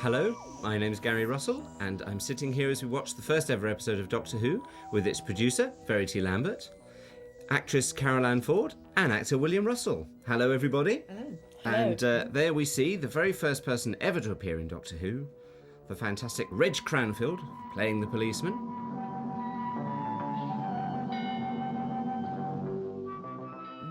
Hello, my name's Gary Russell, and I'm sitting here as we watch the first ever episode of Doctor Who with its producer, Verity Lambert, actress Carole Ford, and actor William Russell. Hello, everybody. Hello. And there we see the very first person ever to appear in Doctor Who, the fantastic Reg Cranfield, playing the policeman.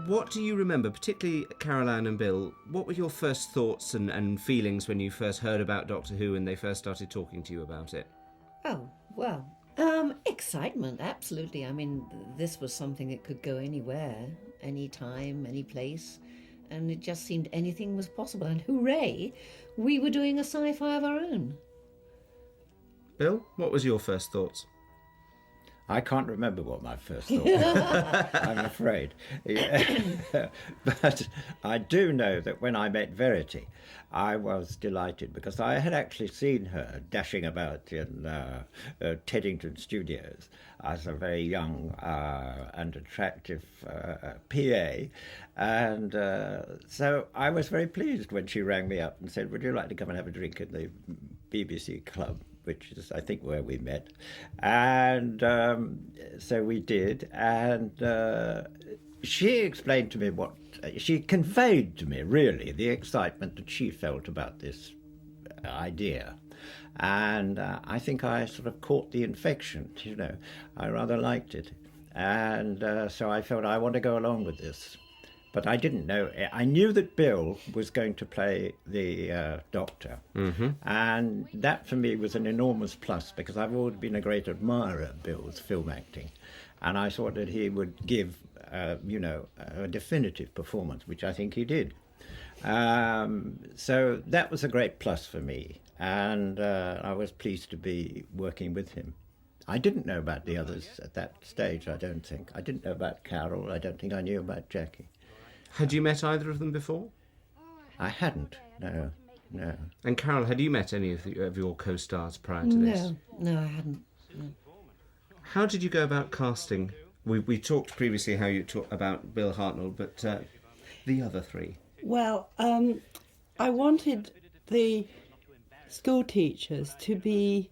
What do you remember, particularly Caroline and Bill? What were your first thoughts and feelings when you first heard about Doctor Who and they first started talking to you about it? Oh, well, excitement, absolutely. I mean, this was something that could go anywhere, any time, any place, and it just seemed anything was possible. And hooray, we were doing a sci-fi of our own. Bill, what was your first thoughts? I can't remember what my first thought was, I'm afraid. But I do know that when I met Verity, I was delighted because I had actually seen her dashing about in Teddington Studios as a very young and attractive PA. And so I was very pleased when she rang me up and said, would you like to come and have a drink in the BBC Club? Which is, I think, where we met. And so we did. And she explained to me she conveyed to me, really, the excitement that she felt about this idea. And I think I sort of caught the infection, you know. I rather liked it. And so I felt I want to go along with this. But I didn't know. I knew that Bill was going to play the Doctor. Mm-hmm. And that, for me, was an enormous plus, because I've always been a great admirer of Bill's film acting. And I thought that he would give, a definitive performance, which I think he did. So that was a great plus for me. And I was pleased to be working with him. I didn't know about the others at that stage, I don't think. I didn't know about Carole. I don't think I knew about Jackie. Had you met either of them before? I hadn't, no. And Carole, had you met any of your co-stars prior to this? No, I hadn't. No. How did you go about casting? We talked previously how you talked about Bill Hartnell, but the other three? Well, I wanted the school teachers to be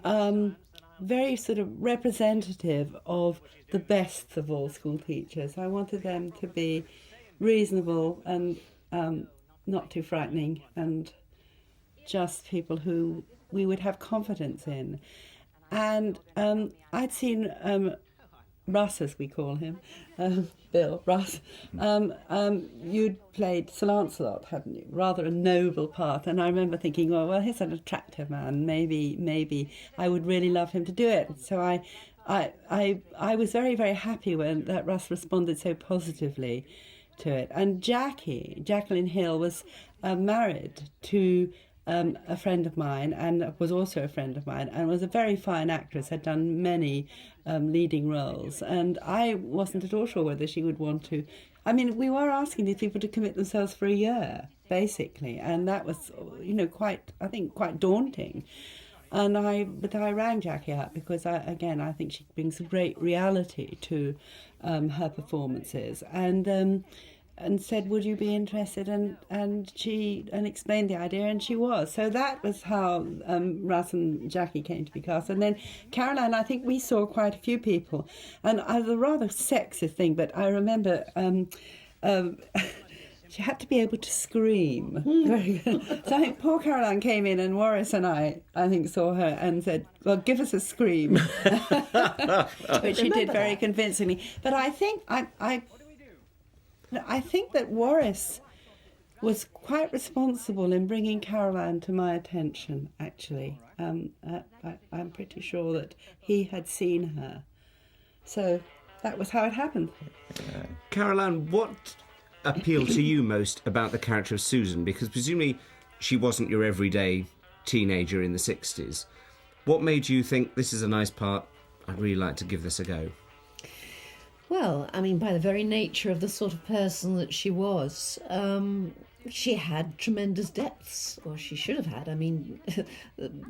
very sort of representative of the best of all school teachers. I wanted them to be reasonable and not too frightening, and just people who we would have confidence in. And I'd seen Russ, as we call him, Bill, Russ. You'd played Sir Lancelot, hadn't you? Rather a noble part. And I remember thinking, well, he's an attractive man. Maybe I would really love him to do it. So I was very, very happy when that Russ responded so positively to it. And Jacqueline Hill, was married to a friend of mine, and was also a friend of mine, and was a very fine actress, had done many leading roles. And I wasn't at all sure whether she would want to. I mean, we were asking these people to commit themselves for a year, basically, and that was, quite daunting. But I rang Jackie up because I think she brings a great reality to her performances, and said, would you be interested? And she explained the idea, and she was. So that was how Russ and Jackie came to be cast. And then Caroline, I think we saw quite a few people, and it was a rather sexist thing, but I remember she had to be able to scream. Very good. So I think poor Caroline came in, and Warris and I think, saw her and said, well, give us a scream. Which she did very convincingly. But I think I think that Warris was quite responsible in bringing Caroline to my attention, actually. I'm pretty sure that he had seen her. So that was how it happened. Caroline, what appealed to you most about the character of Susan? Because presumably she wasn't your everyday teenager in the 60s. What made you think, this is a nice part, I'd really like to give this a go? Well, I mean, by the very nature of the sort of person that she was, she had tremendous depths, or she should have had. I mean,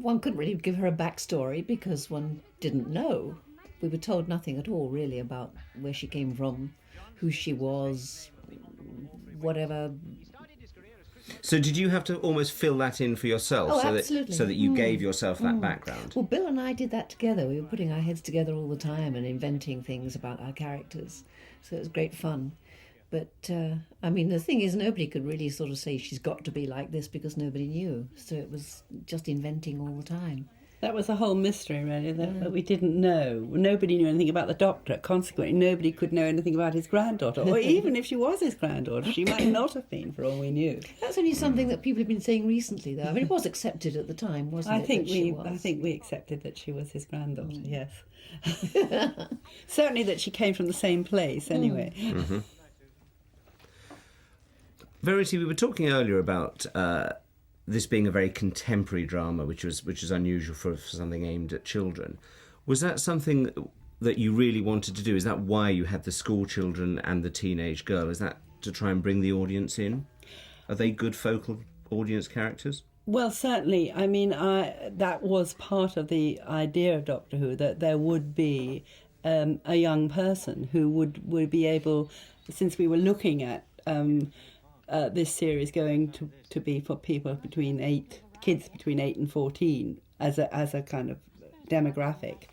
one couldn't really give her a backstory because one didn't know. We were told nothing at all, really, about where she came from, who she was, whatever So did you have to almost fill that in for yourself? Oh, so absolutely. So that you gave yourself that background? Well, Bill and I did that together. We were putting our heads together all the time and inventing things about our characters. So it was great fun. But, I mean, the thing is, nobody could really sort of say she's got to be like this because nobody knew. So it was just inventing all the time. That was the whole mystery, really, that we didn't know. Nobody knew anything about the doctor. Consequently, nobody could know anything about his granddaughter. Or even if she was his granddaughter, she might not have been, for all we knew. That's only something that people have been saying recently, though. I mean, it was accepted at the time, wasn't it? I think we accepted that she was his granddaughter, yes. Certainly that she came from the same place, anyway. Mm-hmm. Verity, we were talking earlier about this being a very contemporary drama, which is unusual for something aimed at children. Was that something that you really wanted to do? Is that why you had the school children and the teenage girl? Is that to try and bring the audience in? Are they good focal audience characters? Well, certainly. I mean, that was part of the idea of Doctor Who, that there would be a young person who would be able, since we were looking at this series going to be for kids between 8 and 14 as a kind of demographic.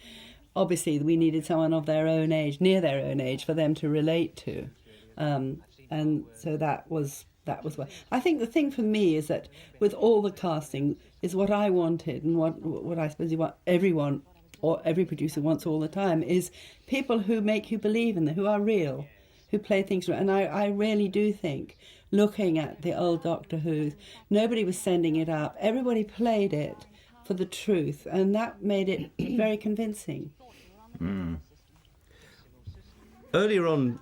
Obviously, we needed someone of their own age, near their own age, for them to relate to, and so that was what I think. The thing for me is that with all the casting is what I wanted, and what I suppose everyone or every producer wants all the time is people who make you believe in them, who are real, who play things real. And I really do think, looking at the old Doctor Who, nobody was sending it up. Everybody played it for the truth, and that made it very convincing. Mm. Earlier on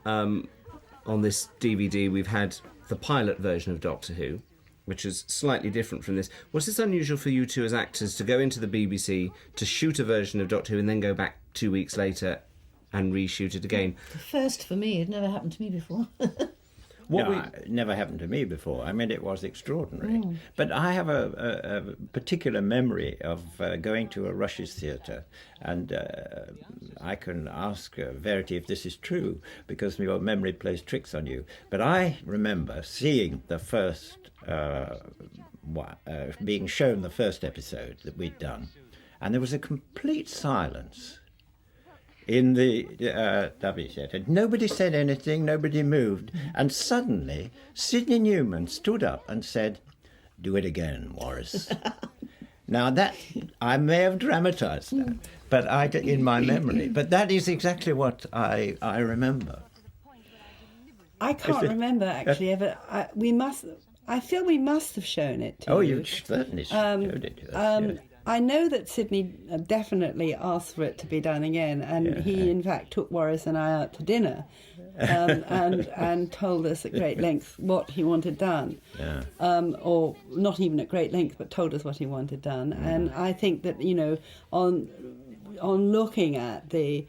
this DVD, we've had the pilot version of Doctor Who, which is slightly different from this. Was this unusual for you two as actors to go into the BBC to shoot a version of Doctor Who and then go back 2 weeks later and reshoot it again? The first for me. It never happened to me before. It never happened to me before. I mean, it was extraordinary. But I have a particular memory of going to a Russia's theatre, and I can ask Verity if this is true, because your memory plays tricks on you. But I remember seeing the first, being shown the first episode that we'd done, and there was a complete silence in the W theatre. Nobody said anything, nobody moved, and suddenly Sidney Newman stood up and said, "Do it again, Morris." Now that, I may have dramatised that, but in my memory, but that is exactly what I remember. I can't remember actually ever. I feel we must have shown it to you. Oh, you certainly showed it to us. Yes. I know that Sidney definitely asked for it to be done again, and he in fact took Warris and I out to dinner, and told us at great length what he wanted done, or not even at great length, but told us what he wanted done. And I think that, you know, on looking at the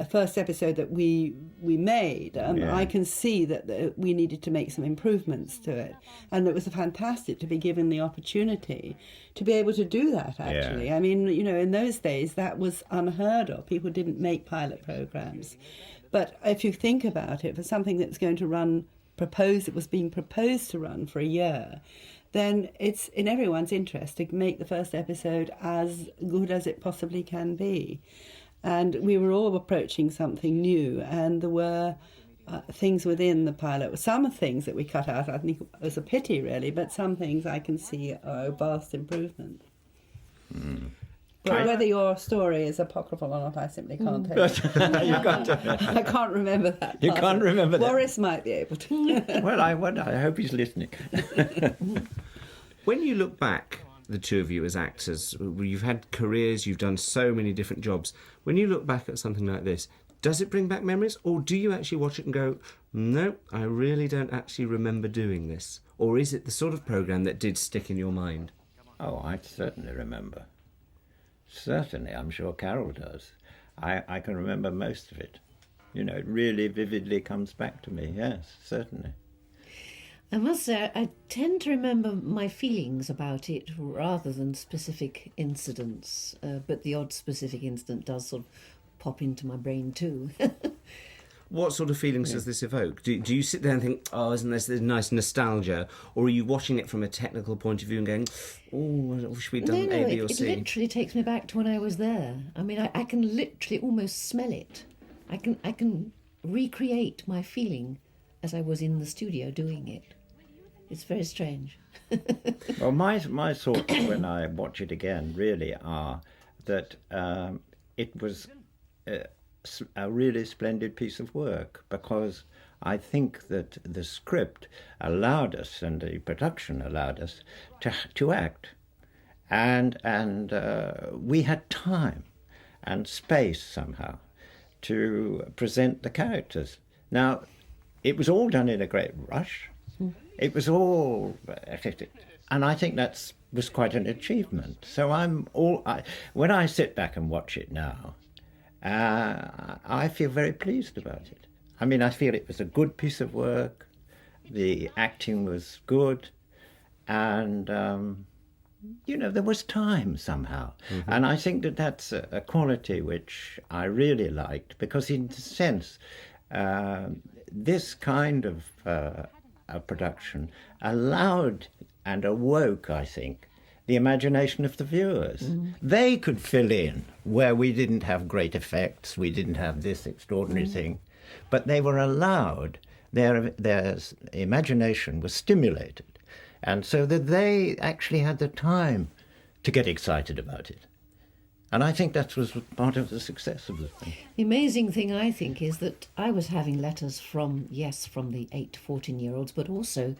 first episode that we made, I can see that we needed to make some improvements to it, and it was fantastic to be given the opportunity to be able to do that, actually. I mean, you know, in those days that was unheard of. People didn't make pilot programs. But if you think about it, for something that's going to run, it was being proposed to run for a year, then it's in everyone's interest to make the first episode as good as it possibly can be. And we were all approaching something new, and there were things within the pilot. Some things that we cut out, I think it was a pity, really, but some things I can see are a vast improvement. But whether your story is apocryphal or not, I simply can't tell you. I can't remember that. You can't remember that. Boris might be able to. Well, I hope he's listening. When you look back, the two of you as actors, you've had careers, you've done so many different jobs. When you look back at something like this, does it bring back memories, or do you actually watch it and go, no, I really don't actually remember doing this? Or is it the sort of programme that did stick in your mind? Oh, I certainly remember. Certainly, I'm sure Carole does. I can remember most of it. You know, it really vividly comes back to me, yes, certainly. I must say, I tend to remember my feelings about it rather than specific incidents, but the odd specific incident does sort of pop into my brain too. What sort of feelings does this evoke? Do you sit there and think, oh, isn't this nice nostalgia? Or are you watching it from a technical point of view and going, oh, I wish we'd done A, B or C? It literally takes me back to when I was there. I mean, I can literally almost smell it. I can recreate my feeling as I was in the studio doing it. It's very strange. Well, my thoughts when I watch it again really are that it was a really splendid piece of work, because I think that the script allowed us and the production allowed us to act, and we had time and space somehow to present the characters. Now, it was all done in a great rush. It was all, and I think that was quite an achievement. So when I sit back and watch it now, I feel very pleased about it. I mean, I feel it was a good piece of work. The acting was good, and there was time somehow. Mm-hmm. And I think that that's a quality which I really liked, because in a sense, this kind of a production allowed and awoke, I think, the imagination of the viewers. Mm. They could fill in where we didn't have great effects, we didn't have this extraordinary thing, but they were allowed, their imagination was stimulated, and so that they actually had the time to get excited about it. And I think that was part of the success of the thing. The amazing thing, I think, is that I was having letters from the 8 to 14-year-olds, but also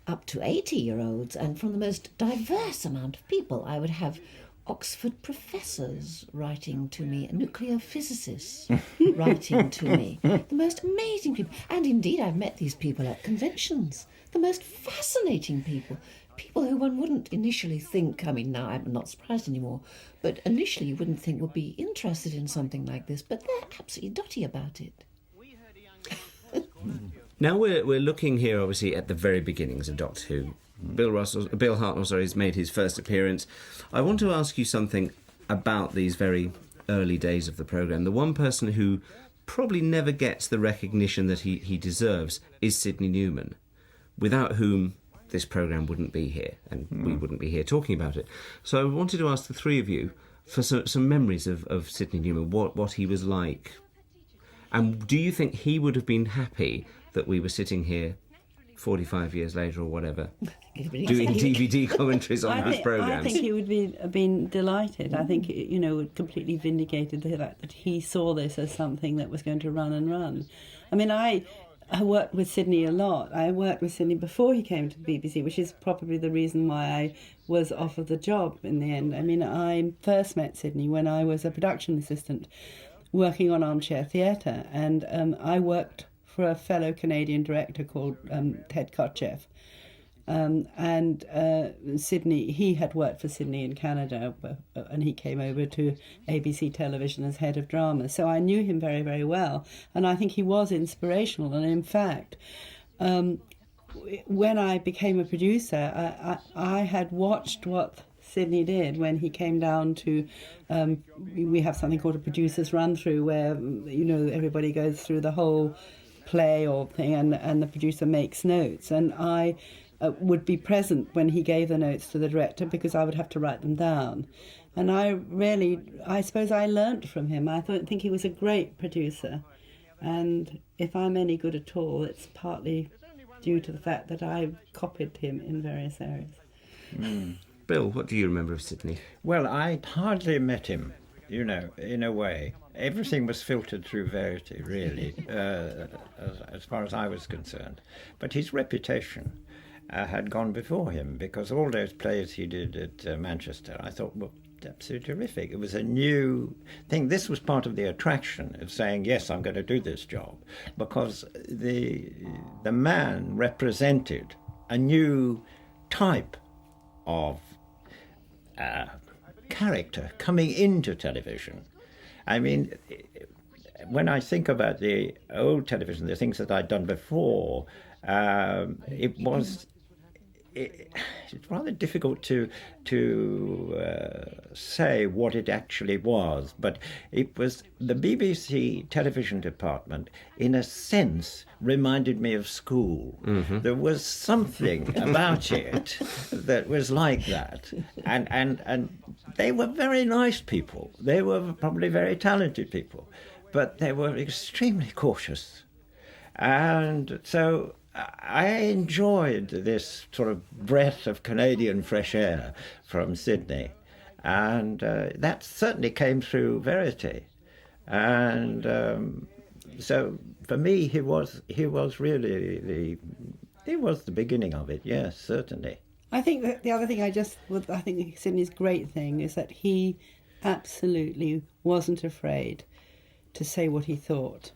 up to 80-year-olds, and from the most diverse amount of people. I would have Oxford professors writing to me, nuclear physicists writing to me, the most amazing people. And indeed, I've met these people at conventions, the most fascinating people. People who one wouldn't initially think, I mean, now I'm not surprised anymore, but initially you wouldn't think would be interested in something like this, but they're absolutely dotty about it. Now we're looking here, obviously, at the very beginnings of Doctor Who. Bill Hartnell, has made his first appearance. I want to ask you something about these very early days of the programme. The one person who probably never gets the recognition that he deserves is Sidney Newman, without whom this programme wouldn't be here, and we wouldn't be here talking about it. So I wanted to ask the three of you for some memories of Sidney Newman, what he was like. And do you think he would have been happy that we were sitting here 45 years later or whatever, doing DVD commentaries on those programmes? I think he would have been delighted. I think, it completely vindicated the fact that he saw this as something that was going to run and run. I mean, I worked with Sidney a lot. I worked with Sidney before he came to the BBC, which is probably the reason why I was offered the job in the end. I mean, I first met Sidney when I was a production assistant working on Armchair Theatre, and I worked for a fellow Canadian director called Ted Kotcheff. And Sidney, he had worked for Sidney in Canada, and he came over to ABC Television as head of drama. So I knew him very, very well, and I think he was inspirational. And in fact, when I became a producer, I had watched what Sidney did when he came down to, we have something called a producer's run-through, where, everybody goes through the whole play or thing, and the producer makes notes. And I would be present when he gave the notes to the director, because I would have to write them down. And I suppose I learnt from him. I think he was a great producer. And if I'm any good at all, it's partly due to the fact that I copied him in various areas. Bill, what do you remember of Sidney? Well, I'd hardly met him, in a way. Everything was filtered through Verity, really, as far as I was concerned. But his reputation had gone before him, because all those plays he did at Manchester, I thought, well, absolutely terrific. It was a new thing. This was part of the attraction of saying, yes, I'm going to do this job, because the man represented a new type of character coming into television. I mean, when I think about the old television, the things that I'd done before, it was it's rather difficult to say what it actually was, but it was the BBC television department, in a sense, reminded me of school. There was something about it that was like that, and they were very nice people. They were probably very talented people, but they were extremely cautious, and so I enjoyed this sort of breath of Canadian fresh air from Sydney, and that certainly came through Verity, and so for me he was really the beginning of it. Yes, certainly. I think that the other thing I think Sydney's great thing is that he absolutely wasn't afraid to say what he thought.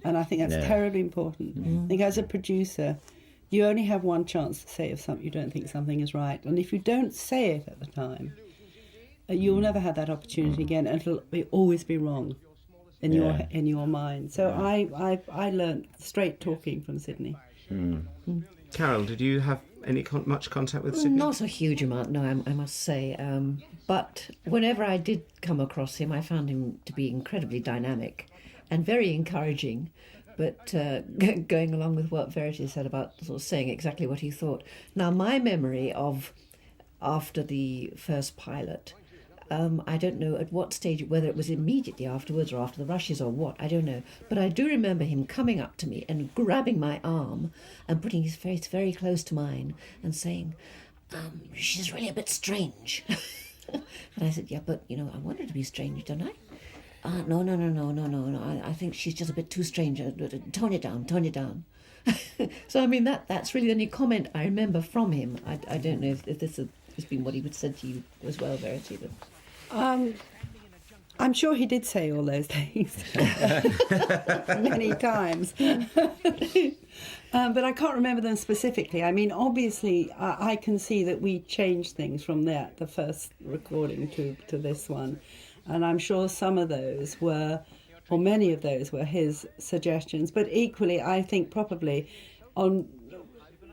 And I think that's terribly important. I think as a producer, you only have one chance to say if you don't think something is right. And if you don't say it at the time, you'll never have that opportunity again, and it'll always be wrong in your mind. So I learnt straight talking from Sydney. Carole, did you have much contact with Sydney? Not a huge amount, no, I must say. But whenever I did come across him, I found him to be incredibly dynamic and very encouraging, but going along with what Verity said about sort of saying exactly what he thought. Now, my memory of after the first pilot, I don't know at what stage, whether it was immediately afterwards or after the rushes or what, I don't know. But I do remember him coming up to me and grabbing my arm and putting his face very close to mine and saying, she's really a bit strange. And I said, yeah, but, I want her to be strange, don't I? No. I think she's just a bit too strange. Tone it down. So, I mean, that's really the only comment I remember from him. I don't know if this has been what he would said to you as well, Verity. But I'm sure he did say all those things many times. But I can't remember them specifically. I mean, obviously, I can see that we changed things from the first recording to this one. And I'm sure some of those were, or many of those were his suggestions. But equally, I think probably on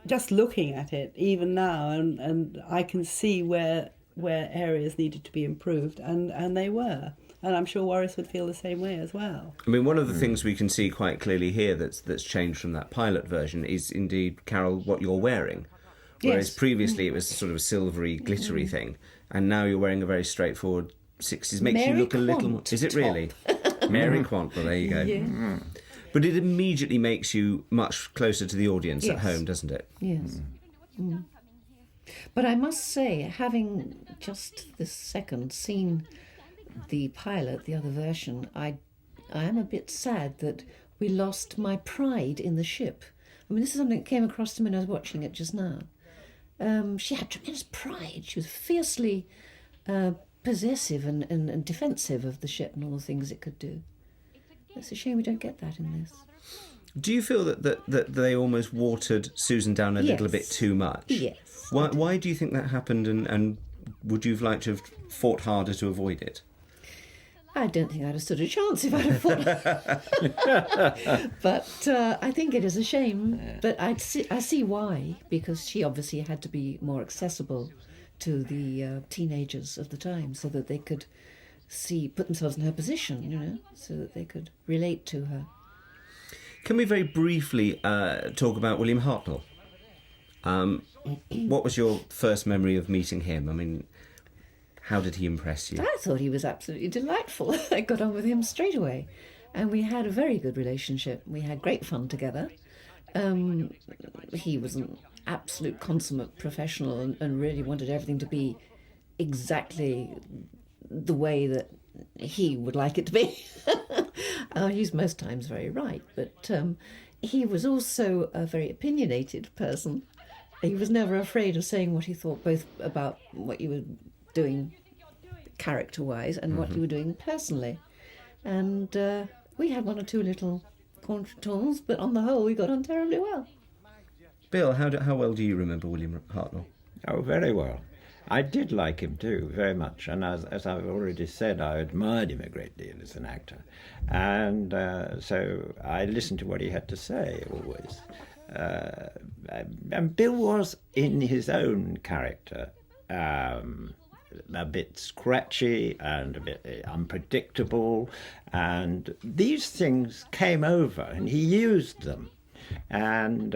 just looking at it, even now, and I can see where areas needed to be improved, and they were. And I'm sure Waris would feel the same way as well. I mean, one of the things we can see quite clearly here that's changed from that pilot version is indeed, Carole, what you're wearing. Whereas previously it was sort of a silvery, glittery thing, and now you're wearing a very straightforward 60s. Makes you look a little more... Is it really? Mary Quant, well, there you go. Yeah. But it immediately makes you much closer to the audience at home, doesn't it? Yes. But I must say, having just this second seen the pilot, the other version, I am a bit sad that we lost my pride in the ship. I mean, this is something that came across to me when I was watching it just now. She had tremendous pride. She was fiercely possessive and defensive of the ship and all the things it could do. It's a shame we don't get that in this. Do you feel that they almost watered Susan down a little bit too much? Yes. Why do you think that happened, and would you have liked to have fought harder to avoid it? I don't think I'd have stood a chance if I'd have fought. But I think it is a shame. But I see why, because she obviously had to be more accessible to the teenagers of the time, so that they could put themselves in her position, so that they could relate to her. Can we very briefly talk about William Hartnell? What was your first memory of meeting him? I mean, how did he impress you? I thought he was absolutely delightful. I got on with him straight away. And we had a very good relationship. We had great fun together. He was an absolute consummate professional and really wanted everything to be exactly the way that he would like it to be. He's most times very right, but he was also a very opinionated person. He was never afraid of saying what he thought, both about what you were doing character-wise and what you were doing personally. And we had one or two little contretemps, but on the whole we got on terribly well. Bill, how well do you remember William Hartnell? Oh, very well. I did like him too, very much, and as I've already said, I admired him a great deal as an actor, and so I listened to what he had to say always. and Bill was, in his own character, a bit scratchy and a bit unpredictable, and these things came over, and he used them, and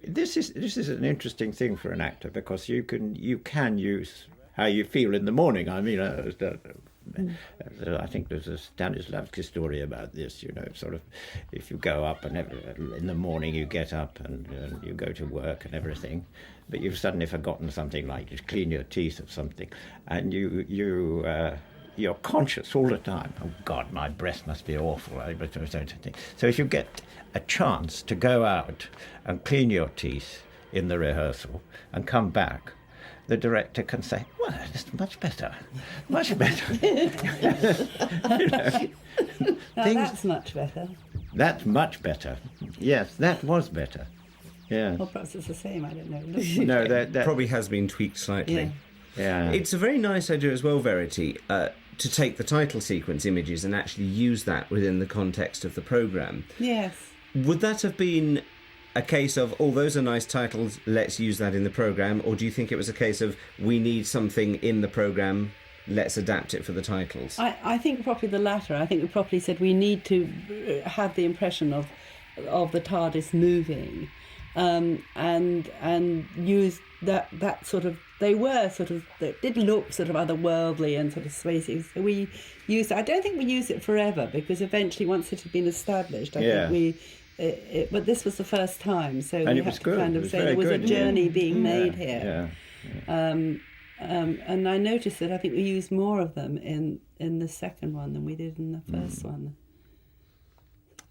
this is an interesting thing for an actor, because you can use how you feel in the morning. I mean, I think there's a Stanislavski story about this. You know, sort of, if you go up and in the morning you get up and you go to work and everything, but you've suddenly forgotten something, like to clean your teeth or something, and you're conscious all the time. Oh God, my breath must be awful. So if you get a chance to go out and clean your teeth in the rehearsal and come back, the director can say, well, that's much better, much better. You know, that's much better. That's much better. Yes, that was better. Yeah. Well, perhaps it's the same, I don't know. No, that probably has been tweaked slightly. Yeah. It's a very nice idea as well, Verity, to take the title sequence images and actually use that within the context of the programme. Yes. Would that have been a case of, oh, those are nice titles, let's use that in the programme, or do you think it was a case of, we need something in the programme, let's adapt it for the titles? I think probably the latter. I think we probably said we need to have the impression of the TARDIS moving, and use that sort of, they did look sort of otherworldly and sort of spacey. So we used, I don't think we used it forever, because eventually, once it had been established, I think we, but this was the first time, so and we had to kind of say there was a journey being made here. And I noticed that I think we used more of them in the second one than we did in the first one.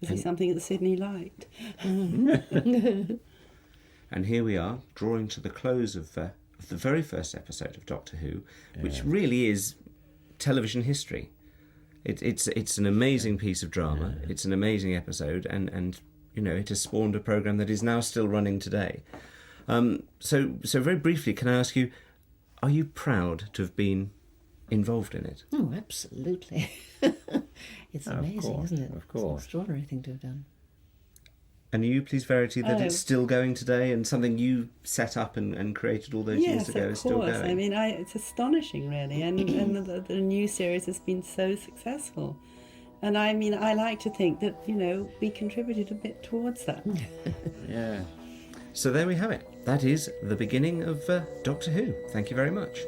Was it something that Sydney liked? And here we are, drawing to the close of the very first episode of Doctor Who, which really is television history. It's an amazing piece of drama. It's an amazing episode, and you know, it has spawned a programme that is now still running today. So very briefly, can I ask you, are you proud to have been involved in it? Oh, absolutely. It's amazing, isn't it? Of course. It's an extraordinary thing to have done. And are you pleased, Verity, that it's still going today, and something you set up and created all those years ago is still going? Yes, of course. I mean, it's astonishing, really, and the new series has been so successful. And I mean, I like to think that, you know, we contributed a bit towards that. Yeah. So there we have it. That is the beginning of Doctor Who. Thank you very much.